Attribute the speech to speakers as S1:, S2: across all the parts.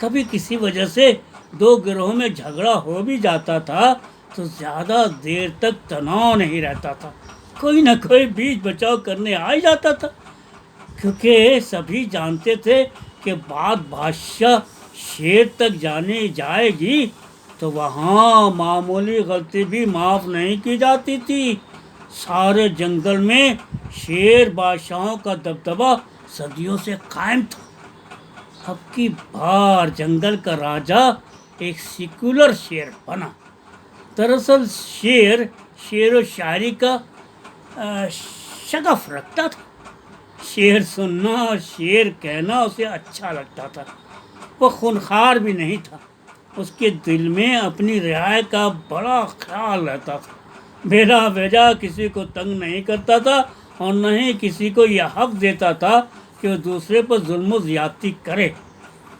S1: کبھی کسی وجہ سے دو گروہوں میں جھگڑا ہو بھی جاتا تھا تو زیادہ دیر تک تناؤ نہیں رہتا تھا، کوئی نہ کوئی بیچ بچاؤ کرنے آ ہی جاتا تھا، کیونکہ سبھی جانتے تھے کہ بات بادشاہ شیر تک جانے جائے گی تو وہاں معمولی غلطی بھی معاف نہیں کی جاتی تھی۔ سارے جنگل میں شیر بادشاہوں کا دبدبہ صدیوں سے قائم تھا۔ اب کی بار جنگل کا راجا ایک سیکولر شیر بنا۔ دراصل شیر و شاعری کا شغف رکھتا تھا، شعر سننا اور شعر کہنا اسے اچھا لگتا تھا۔ وہ خونخوار بھی نہیں تھا، اس کے دل میں اپنی رعایا کا بڑا خیال رہتا تھا، بلا وجہ کسی کو تنگ نہیں کرتا تھا اور نہ ہی کسی کو یہ حق دیتا تھا کہ وہ دوسرے پر ظلم و زیادتی کرے۔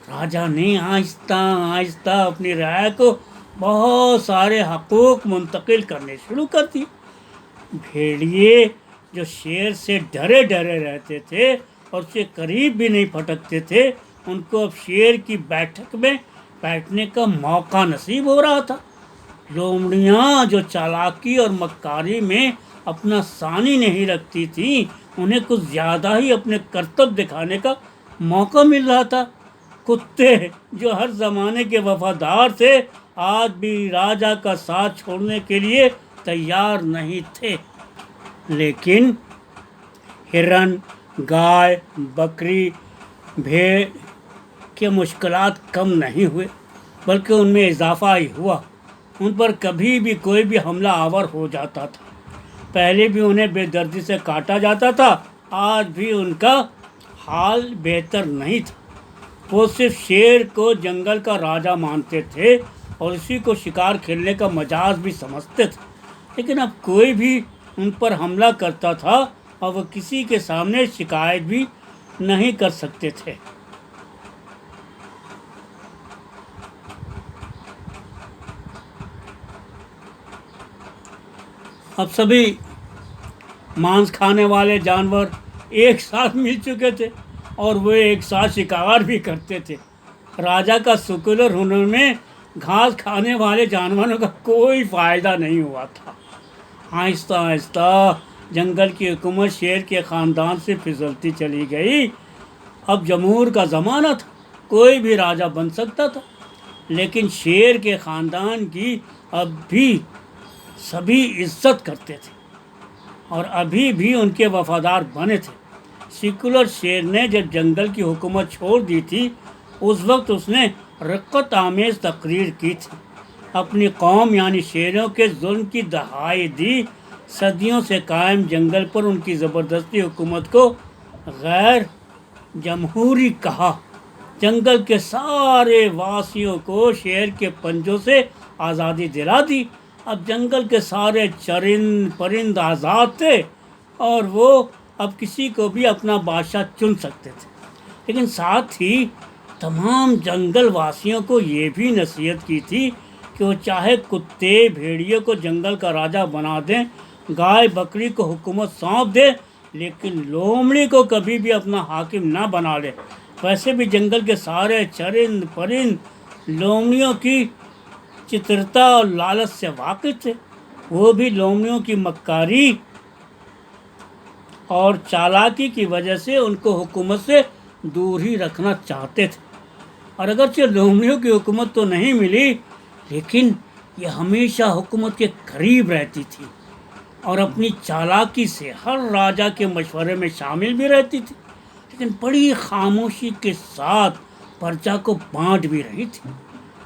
S1: راجا نے آہستہ آہستہ اپنی رعایا کو بہت سارے حقوق منتقل کرنے شروع کر دیے۔ بھیڑیے جو شیر سے ڈرے ڈرے رہتے تھے اور اس کے قریب بھی نہیں پھٹکتے تھے، ان کو اب شیر کی بیٹھک میں بیٹھنے کا موقع نصیب ہو رہا تھا۔ لومڑیاں جو چالاکی اور مکاری میں اپنا ثانی نہیں رکھتی تھیں، انہیں کچھ زیادہ ہی اپنے کرتب دکھانے کا موقع مل رہا تھا۔ کتے جو ہر زمانے کے وفادار تھے، آج بھی راجا کا ساتھ چھوڑنے کے لیے تیار نہیں تھے، لیکن ہرن، گائے، بکری، بھیڑ کے مشکلات کم نہیں ہوئے، بلکہ ان میں اضافہ ہی ہوا۔ ان پر کبھی بھی کوئی بھی حملہ آور ہو جاتا تھا، پہلے بھی انہیں بے دردی سے کاٹا جاتا تھا، آج بھی ان کا حال بہتر نہیں تھا۔ وہ صرف شیر کو جنگل کا راجا مانتے تھے اور اسی کو شکار کھیلنے کا مجاز بھی سمجھتے تھے، لیکن اب کوئی بھی ان پر حملہ کرتا تھا اور وہ کسی کے سامنے شکایت بھی نہیں کر سکتے تھے۔ اب سبھی مانس کھانے والے جانور ایک ساتھ مل چکے تھے اور وہ ایک ساتھ شکار بھی کرتے تھے۔ راجا کا سیکولر ہنر میں گھاس کھانے والے جانوروں کا کوئی فائدہ نہیں ہوا تھا۔ آہستہ آہستہ جنگل کی حکومت شیر کے خاندان سے پھسلتی چلی گئی۔ اب جمہور کا زمانہ تھا، کوئی بھی راجا بن سکتا تھا، لیکن شیر کے خاندان کی اب بھی سبھی عزت کرتے تھے اور ابھی بھی ان کے وفادار بنے تھے۔ سیکولر شیر نے جب جنگل کی حکومت چھوڑ دی تھی، اس وقت اس نے رقت آمیز تقریر کی تھی، اپنی قوم یعنی شیروں کے ظلم کی دہائی دی، صدیوں سے قائم جنگل پر ان کی زبردستی حکومت کو غیر جمہوری کہا، جنگل کے سارے واسیوں کو شیر کے پنجوں سے آزادی دلا دی۔ اب جنگل کے سارے چرند پرند آزاد تھے اور وہ اب کسی کو بھی اپنا بادشاہ چن سکتے تھے، لیکن ساتھ ہی تمام جنگل واسیوں کو یہ بھی نصیحت کی تھی کہ وہ چاہے کتے بھیڑیے کو جنگل کا راجا بنا دیں، گائے بکری کو حکومت سونپ دے، لیکن لومڑی کو کبھی بھی اپنا حاکم نہ بنا لے۔ ویسے بھی جنگل کے سارے چرند پرند لومڑیوں کی چترتا اور لالچ سے واقف تھے، وہ بھی لومڑیوں کی مکاری اور چالاکی کی وجہ سے ان کو حکومت سے دور ہی رکھنا چاہتے تھے۔ اور اگرچہ لومڑیوں کی حکومت تو نہیں ملی، لیکن یہ ہمیشہ حکومت کے قریب رہتی تھی اور اپنی چالاکی سے ہر راجا کے مشورے میں شامل بھی رہتی تھی، لیکن بڑی خاموشی کے ساتھ پرجا کو بانٹ بھی رہی تھی۔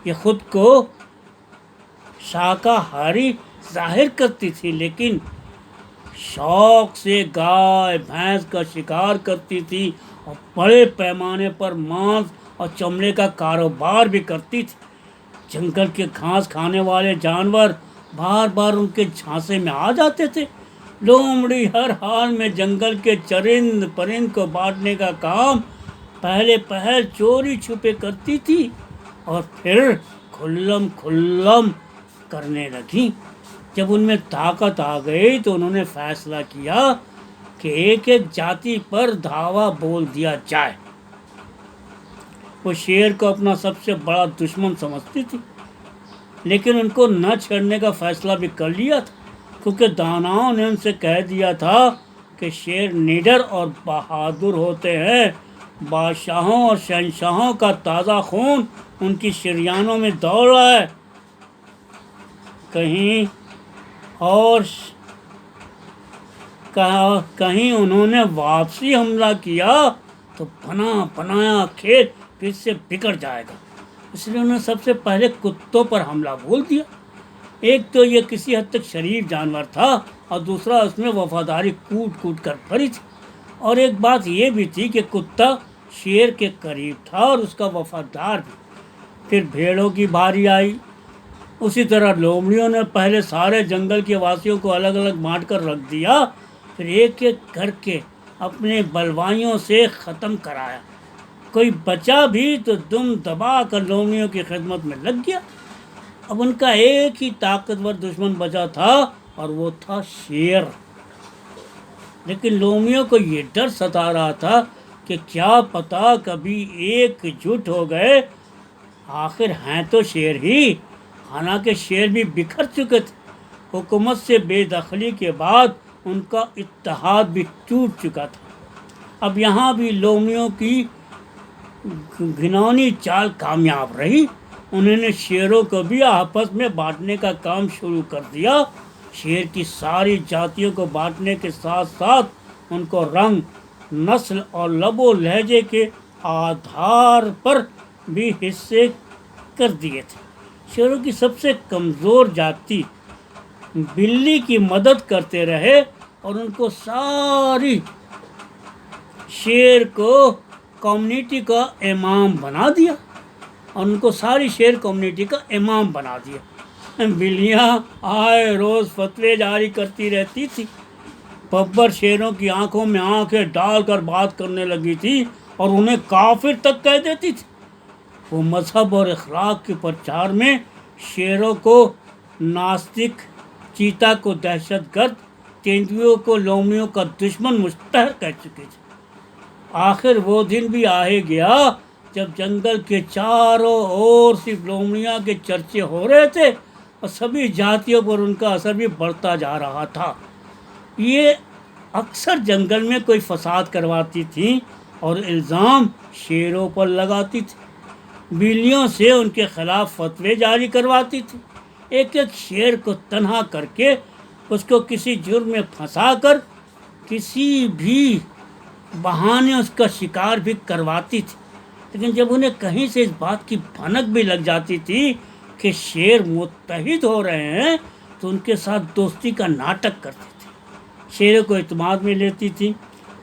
S1: یہ خود کو شاکاہاری ظاہر کرتی تھی، لیکن شوق سے گائے بھینس کا شکار کرتی تھی اور بڑے پیمانے پر مانس اور چمڑے کا کاروبار بھی کرتی تھی۔ جنگل کے گھاس کھانے والے جانور بار بار ان کے جھانسے میں آ جاتے تھے۔ لومڑی ہر حال میں جنگل کے چرند پرند کو بانٹنے کا کام پہلے پہل چوری چھپے کرتی تھی اور پھر کھلم کھلم کرنے لگی۔ جب ان میں طاقت آ گئی تو انہوں نے فیصلہ کیا کہ ایک ایک جاتی پر دھاوا بول دیا جائے۔ وہ شیر کو اپنا سب سے بڑا دشمن سمجھتی تھی، لیکن ان کو نہ چھیڑنے کا فیصلہ بھی کر لیا تھا، کیونکہ داناؤں نے ان سے کہہ دیا تھا کہ شیر نڈر اور بہادر ہوتے ہیں، بادشاہوں اور شہنشاہوں کا تازہ خون ان کی شریانوں میں دوڑ رہا ہے۔ کہیں انہوں نے واپسی حملہ کیا تو بنا بنایا کھیل پھر سے بگڑ جائے گا، اس لیے انہوں نے سب سے پہلے کتوں پر حملہ بول دیا۔ ایک تو یہ کسی حد تک شریف جانور تھا، اور دوسرا اس میں وفاداری کوٹ کوٹ کر بھری تھی، اور ایک بات یہ بھی تھی کہ کتا شیر کے قریب تھا اور اس کا وفادار بھی۔ پھر بھیڑوں کی باری آئی، اسی طرح لومڑیوں نے پہلے سارے جنگل کے واسیوں کو الگ الگ بانٹ کر رکھ دیا، پھر ایک ایک کر کے اپنے بلوائیوں سے ختم کرایا۔ کوئی بچا بھی تو دم دبا کر لومڑیوں کی خدمت میں لگ گیا۔ اب ان کا ایک ہی طاقتور دشمن بچا تھا، اور وہ تھا شیر۔ لیکن لومڑیوں کو یہ ڈر ستا رہا تھا کہ کیا پتہ کبھی ایک جٹ ہو گئے، آخر ہیں تو شیر ہی، حالانکہ شیر بھی بکھر چکے تھے۔ حکومت سے بے دخلی کے بعد ان کا اتحاد بھی ٹوٹ چکا تھا۔ اب یہاں بھی لومڑیوں کی گھناؤنی چال کامیاب رہی، انہوں نے شیروں کو بھی آپس میں بانٹنے کا کام شروع کر دیا۔ شیر کی ساری جاتیوں کو بانٹنے کے ساتھ ساتھ ان کو رنگ، نسل اور لب و لہجے کے آدھار پر بھی حصے کر دیے تھے۔ شیروں کی سب سے کمزور جاتی بلی کی مدد کرتے رہے، اور ان کو ساری شیر کو کمیونٹی کا امام بنا دیا، بلیاں آئے روز فتوے جاری کرتی رہتی تھی۔ ببر شیروں کی آنکھوں میں آنکھیں ڈال کر بات کرنے لگی تھی اور انہیں کافر تک کہہ دیتی تھی۔ وہ مذہب اور اخلاق کے پرچار میں شیروں کو ناستک، چیتا کو دہشت گرد، تیندویوں کو لومڑیوں کا دشمن مشتہر کہہ چکی تھی۔ آخر وہ دن بھی آ گیا جب جنگل کے چاروں اور صرف لومڑیاں کے چرچے ہو رہے تھے، اور سبھی جاتیوں پر ان کا اثر بھی بڑھتا جا رہا تھا۔ یہ اکثر جنگل میں کوئی فساد کرواتی تھیں اور الزام شیروں پر لگاتی تھی، بلیوں سے ان کے خلاف فتوے جاری کرواتی تھی، ایک ایک شیر کو تنہا کر کے اس کو کسی جرم میں پھنسا کر کسی بھی بہانے اس کا شکار بھی کرواتی تھی۔ لیکن جب انہیں کہیں سے اس بات کی بھنک بھی لگ جاتی تھی کہ شیر متحد ہو رہے ہیں، تو ان کے ساتھ دوستی کا ناٹک کرتی تھی، شیروں کو اعتماد میں لیتی تھی،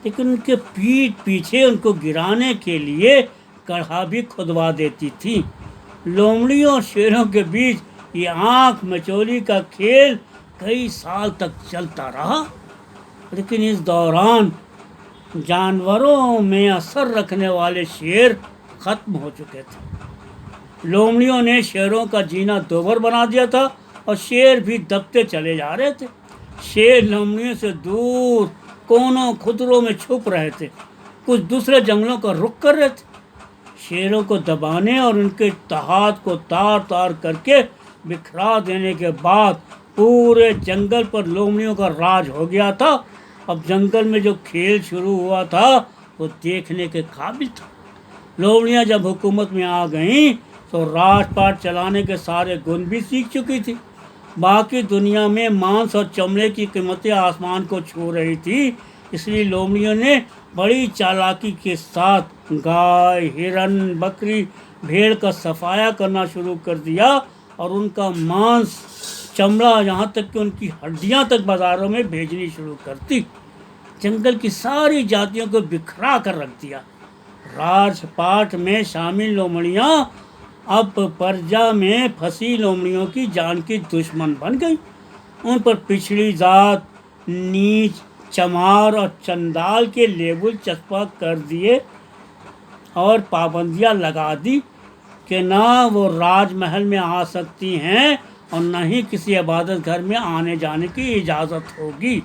S1: لیکن ان کے پیٹھ پیچھے ان کو گرانے کے لیے گڑھا بھی کھدوا دیتی تھی۔ لومڑیوں اور شیروں کے بیچ یہ آنکھ مچولی کا کھیل کئی سال تک چلتا رہا، لیکن اس دوران جانوروں میں اثر رکھنے والے شیر ختم ہو چکے تھے۔ لومڑیوں نے شیروں کا جینا دوبر بنا دیا تھا، اور شیر بھی دبتے چلے جا رہے تھے۔ شیر لومڑیوں سے دور کونوں خطروں میں چھپ رہے تھے، کچھ دوسرے جنگلوں کا رخ کر رہے تھے۔ شیروں کو دبانے اور ان کے اتحاد کو تار تار کر کے بکھرا دینے کے بعد پورے جنگل پر لومڑیوں کا راج ہو گیا تھا۔ اب جنگل میں جو کھیل شروع ہوا تھا وہ دیکھنے کے قابل تھا۔ لومڑیاں جب حکومت میں آ گئیں تو راج پاٹ چلانے کے سارے گن بھی سیکھ چکی تھی۔ باقی دنیا میں مانس اور چمڑے کی قیمتیں آسمان کو چھو رہی تھی، اس لیے لومڑیوں نے بڑی چالاکی کے ساتھ گائے، ہرن، بکری، بھیڑ کا صفایا کرنا شروع کر دیا، اور ان کا مانس، چمڑا، یہاں تک کہ ان کی ہڈیاں تک بازاروں میں بھیجنی شروع کرتی۔ جنگل کی ساری جاتیوں کو بکھرا کر رکھ دیا۔ راج پاٹ میں شامل لومڑیاں اب پرجا میں پھنسی لومڑیوں کی جان کی دشمن بن گئی، ان پر پچھڑی ذات، نیچ، چمار اور چندال کے لیبل چسپاں کر دیے اور پابندیاں لگا دی کہ نہ وہ راج محل میں آ سکتی ہیں اور نہ ہی کسی عبادت گھر میں آنے جانے کی اجازت ہوگی۔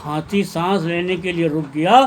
S1: ہاتھی سانس لینے کے لیے رک گیا،